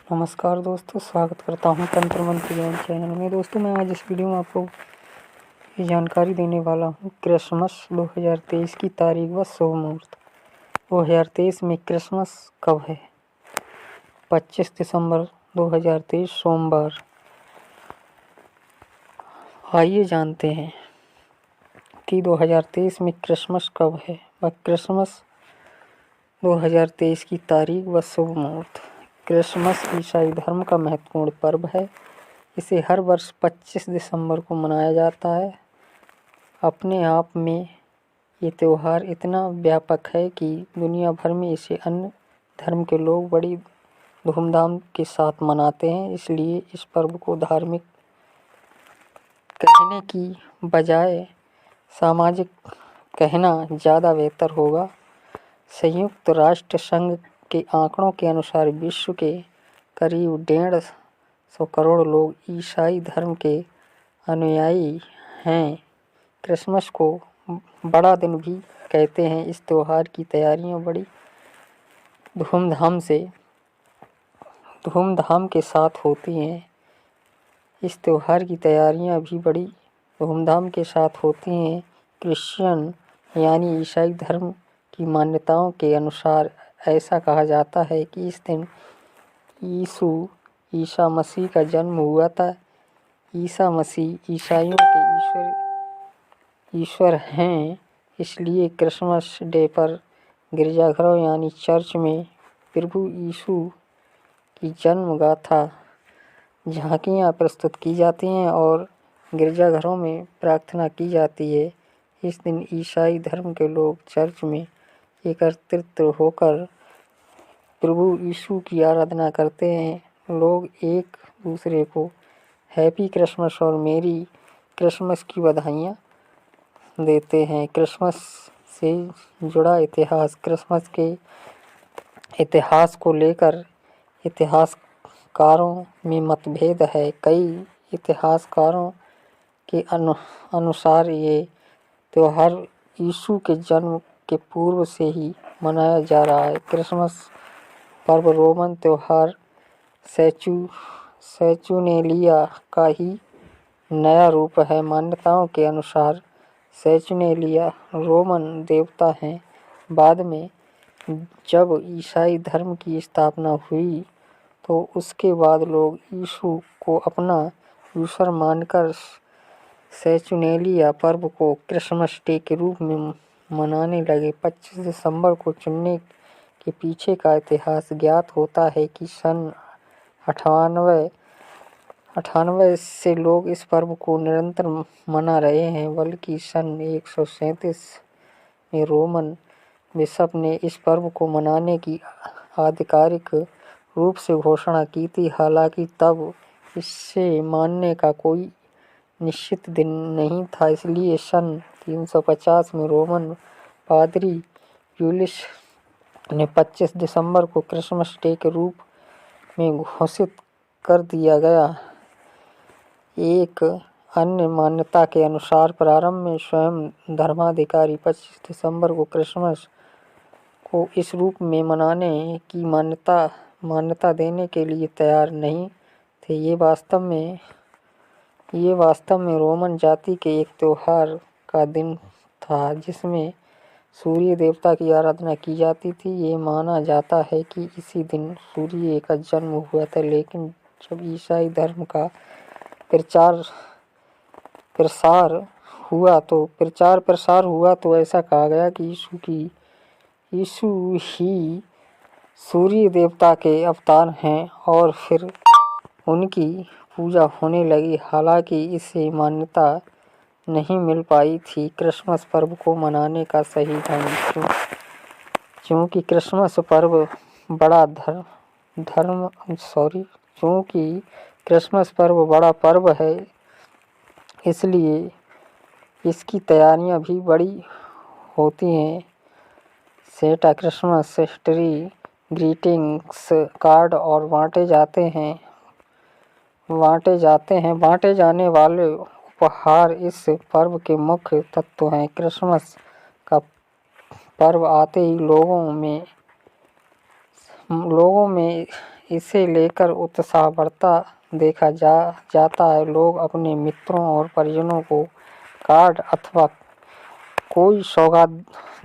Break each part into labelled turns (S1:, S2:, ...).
S1: नमस्कार दोस्तों, स्वागत करता हूं तंत्र मंत्र ज्ञान चैनल में। दोस्तों, मैं आज इस वीडियो में आपको ये जानकारी देने वाला हूं क्रिसमस 2023 की तारीख व शुभ मुहूर्त। 2023 में क्रिसमस कब है? 25 दिसंबर 2023 सोमवार। आइए जानते हैं कि 2023 में क्रिसमस कब है व क्रिसमस 2023 की तारीख व शुभ मुहूर्त। क्रिसमस ईसाई धर्म का महत्वपूर्ण पर्व है। इसे हर वर्ष 25 दिसंबर को मनाया जाता है। अपने आप में ये त्यौहार इतना व्यापक है कि दुनिया भर में इसे अन्य धर्म के लोग बड़ी धूमधाम के साथ मनाते हैं। इसलिए इस पर्व को धार्मिक कहने की बजाय सामाजिक कहना ज़्यादा बेहतर होगा। संयुक्त राष्ट्र संघ के आंकड़ों के अनुसार विश्व के करीब 150 करोड़ लोग ईसाई धर्म के अनुयायी हैं। क्रिसमस को बड़ा दिन भी कहते हैं। इस त्यौहार की तैयारियां बड़ी धूमधाम के साथ होती हैं। इस त्यौहार की तैयारियां भी बड़ी धूमधाम के साथ होती हैं। क्रिश्चियन यानी ईसाई धर्म की मान्यताओं के अनुसार ऐसा कहा जाता है कि इस दिन ईसा मसीह का जन्म हुआ था। ईसा मसीह ईसाइयों के ईश्वर हैं। इसलिए क्रिसमस डे पर गिरजाघरों यानी चर्च में प्रभु यीशु की जन्म गाथा झांकियाँ प्रस्तुत की जाती हैं और गिरजाघरों में प्रार्थना की जाती है। इस दिन ईसाई धर्म के लोग चर्च में एकत्रित होकर प्रभु यीशु की आराधना करते हैं। लोग एक दूसरे को हैप्पी क्रिसमस और मेरी क्रिसमस की बधाइयाँ देते हैं। क्रिसमस से जुड़ा इतिहास। क्रिसमस के इतिहास को लेकर इतिहासकारों में मतभेद है। कई इतिहासकारों के अनुसार ये त्यौहार यीशु के जन्म के पूर्व से ही मनाया जा रहा है। क्रिसमस पर्व रोमन त्यौहार सैचुनेलिया का ही नया रूप है। मान्यताओं के अनुसार सैचुनेलिया रोमन देवता हैं। बाद में जब ईसाई धर्म की स्थापना हुई तो उसके बाद लोग यीशु को अपना ईश्वर मानकर सैचुनेलिया पर्व को क्रिसमस डे के रूप में मनाने लगे। 25 दिसंबर को चुनने के पीछे का इतिहास ज्ञात होता है कि सन 98 से लोग इस पर्व को निरंतर मना रहे हैं। बल्कि सन 137 में रोमन बिशप ने इस पर्व को मनाने की आधिकारिक रूप से घोषणा की थी। हालांकि तब इसे मानने का कोई निश्चित दिन नहीं था। इसलिए सन 350 में रोमन पादरी यूलिस ने 25 दिसंबर को क्रिसमस डे के रूप में घोषित कर दिया गया। एक अन्य मान्यता के अनुसार प्रारंभ में स्वयं धर्माधिकारी 25 दिसंबर को क्रिसमस को इस रूप में मनाने की मान्यता देने के लिए तैयार नहीं थे। ये वास्तव में रोमन जाति के एक त्योहार का दिन था जिसमें सूर्य देवता की आराधना की जाती थी। ये माना जाता है कि इसी दिन सूर्य का जन्म हुआ था। लेकिन जब ईसाई धर्म का प्रचार प्रसार हुआ तो ऐसा कहा गया कि यीशु ही सूर्य देवता के अवतार हैं और फिर उनकी पूजा होने लगी। हालांकि इसे मान्यता नहीं मिल पाई थी क्रिसमस पर्व को मनाने का सही ढंग। क्योंकि क्रिसमस पर्व बड़ा पर्व है, इसलिए इसकी तैयारियां भी बड़ी होती हैं। Santa Christmas tree, greetings card और बांटे जाने वाले उपहार इस पर्व के मुख्य तत्व हैं। क्रिसमस का पर्व आते ही लोगों में इसे लेकर उत्साह बढ़ता देखा जाता है। लोग अपने मित्रों और परिजनों को कार्ड अथवा कोई सौगात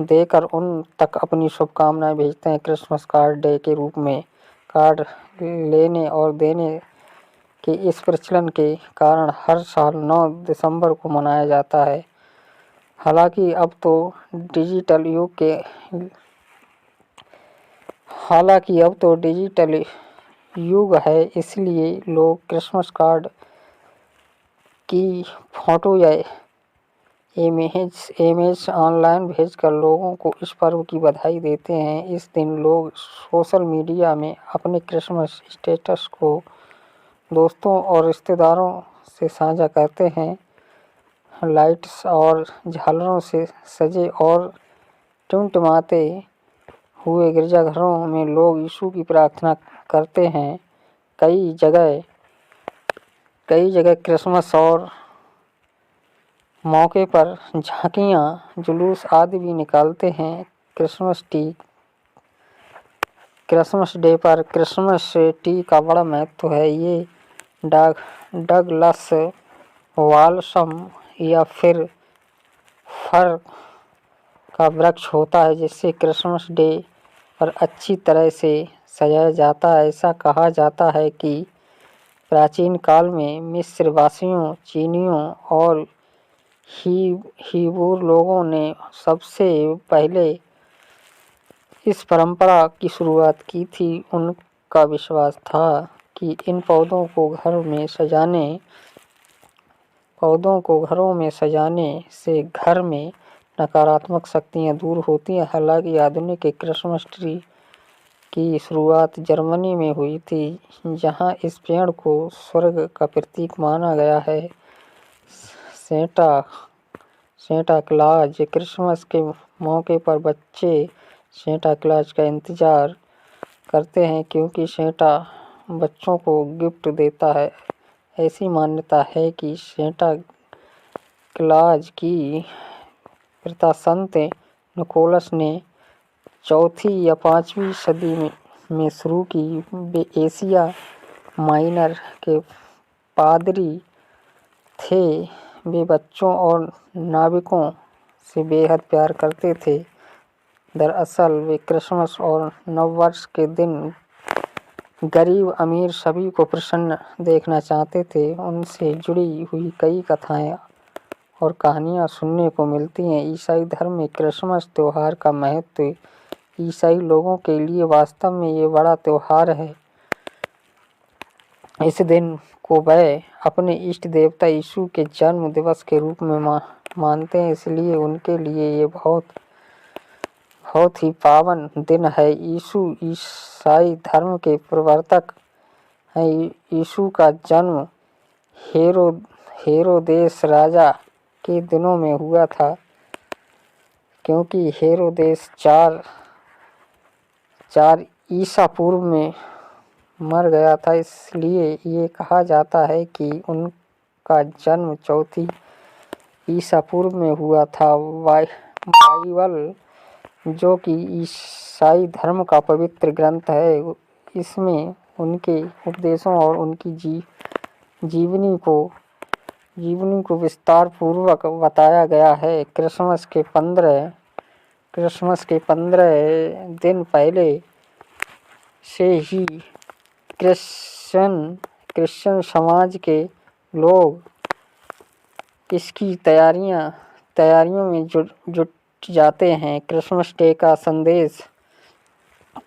S1: देकर उन तक अपनी शुभकामनाएं भेजते हैं। क्रिसमस कार्ड डे के रूप में कार्ड लेने और देने के इस प्रचलन के कारण हर साल 9 दिसंबर को मनाया जाता है। हालांकि अब तो डिजिटल युग है, इसलिए लोग क्रिसमस कार्ड की फोटो या इमेज ऑनलाइन भेजकर लोगों को इस पर्व की बधाई देते हैं। इस दिन लोग सोशल मीडिया में अपने क्रिसमस स्टेटस को दोस्तों और रिश्तेदारों से साझा करते हैं। लाइट्स और झालरों से सजे और टिमटिमाते हुए गिरजाघरों में लोग यीशु की प्रार्थना करते हैं। कई जगह क्रिसमस और मौके पर झांकियां, जुलूस आदि भी निकालते हैं। क्रिसमस डे पर क्रिसमस ट्री का बड़ा महत्व है। ये डगलस वाल्सम या फिर फर का वृक्ष होता है, जिसे क्रिसमस डे पर अच्छी तरह से सजाया जाता है। ऐसा कहा जाता है कि प्राचीन काल में मिस्र वासियों, चीनियों और हिब्रू लोगों ने सबसे पहले इस परंपरा की शुरुआत की थी। उनका विश्वास था कि इन पौधों को घरों में सजाने से घर में नकारात्मक शक्तियां दूर होती हैं। हालांकि आधुनिक क्रिसमस ट्री की शुरुआत जर्मनी में हुई थी, जहां इस पेड़ को स्वर्ग का प्रतीक माना गया है। सेंटा क्लॉज क्रिसमस के मौके पर बच्चे सेंटा क्लॉज का इंतजार करते हैं, क्योंकि सेंटा बच्चों को गिफ्ट देता है। ऐसी मान्यता है कि सेंटा क्लॉज की प्रथा संत निकोलस ने 4वीं या 5वीं सदी में शुरू की। वे एशिया माइनर के पादरी थे। वे बच्चों और नाविकों से बेहद प्यार करते थे। दरअसल वे क्रिसमस और नववर्ष के दिन गरीब अमीर सभी को प्रसन्न देखना चाहते थे। उनसे जुड़ी हुई कई कथाएं और कहानियां सुनने को मिलती हैं। ईसाई धर्म में क्रिसमस त्योहार का महत्व ईसाई लोगों के लिए वास्तव में ये बड़ा त्योहार है। इस दिन को वे अपने इष्ट देवता यीशु के जन्म दिवस के रूप में मानते हैं, इसलिए उनके लिए ये बहुत ही पावन दिन है। यीशु ईसाई धर्म के प्रवर्तक हैं। यीशु का जन्म हेरोदेस राजा के दिनों में हुआ था, क्योंकि हेरोदेस 4 ईसा पूर्व में मर गया था, इसलिए ये कहा जाता है कि उनका जन्म 4 ईसा पूर्व में हुआ था। बाइबल, जो कि ईसाई धर्म का पवित्र ग्रंथ है, इसमें उनके उपदेशों और उनकी जीवनी को विस्तार पूर्वक बताया गया है। क्रिसमस के 15 दिन पहले से ही क्रिश्चियन समाज के लोग इसकी तैयारियों में जुट जाते हैं। क्रिसमस डे का संदेश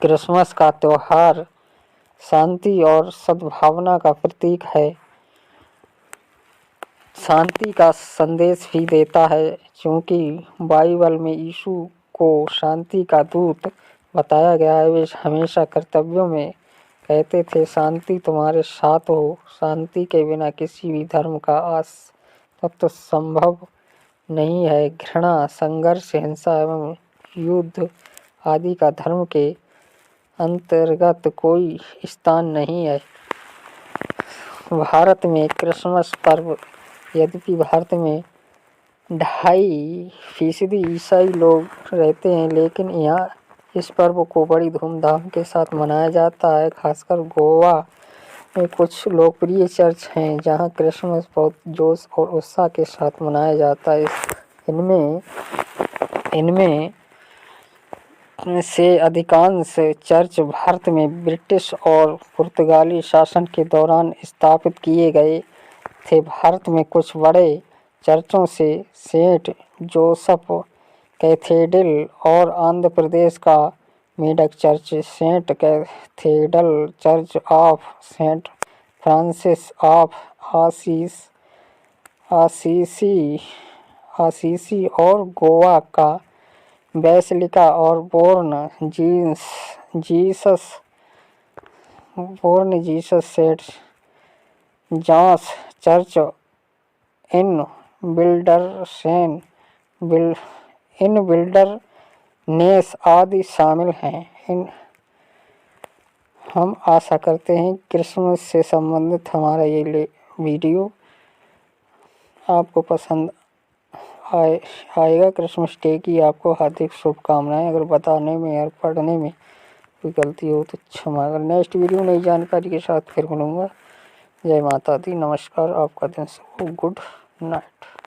S1: क्रिसमस का त्योहार शांति और सद्भावना का प्रतीक है। शांति का संदेश भी देता है, क्योंकि बाइबल में यीशु को शांति का दूत बताया गया है। वे हमेशा कर्तव्यों में कहते थे, शांति तुम्हारे साथ हो। शांति के बिना किसी भी धर्म का अस्तित्व संभव नहीं है। घृणा, संघर्ष, हिंसा एवं युद्ध आदि का धर्म के अंतर्गत कोई स्थान नहीं है। भारत में क्रिसमस पर्व, यद्यपि भारत में 2.5% ईसाई लोग रहते हैं, लेकिन यहाँ इस पर्व को बड़ी धूमधाम के साथ मनाया जाता है। खासकर गोवा में कुछ लोकप्रिय चर्च हैं जहां क्रिसमस बहुत जोश और उत्साह के साथ मनाया जाता है। इनमें से अधिकांश चर्च भारत में ब्रिटिश और पुर्तगाली शासन के दौरान स्थापित किए गए थे। भारत में कुछ बड़े चर्चों से सेंट जोसेफ कैथेड्रल और आंध्र प्रदेश का Medak church, saint cathedral church of saint Francis of Assisi और गोवा का बेसिलिका और born Jesus saint John's church in wilderness आदि शामिल हैं। हम आशा करते हैं क्रिसमस से संबंधित हमारा ये वीडियो आपको पसंद आएगा। क्रिसमस डे की आपको हार्दिक शुभकामनाएं। अगर बताने में या पढ़ने में कोई गलती हो तो क्षमा। अगर नेक्स्ट वीडियो नई जानकारी के साथ फिर मिलूँगा। जय माता दी, नमस्कार, आपका दिन शुभ हो, गुड नाइट।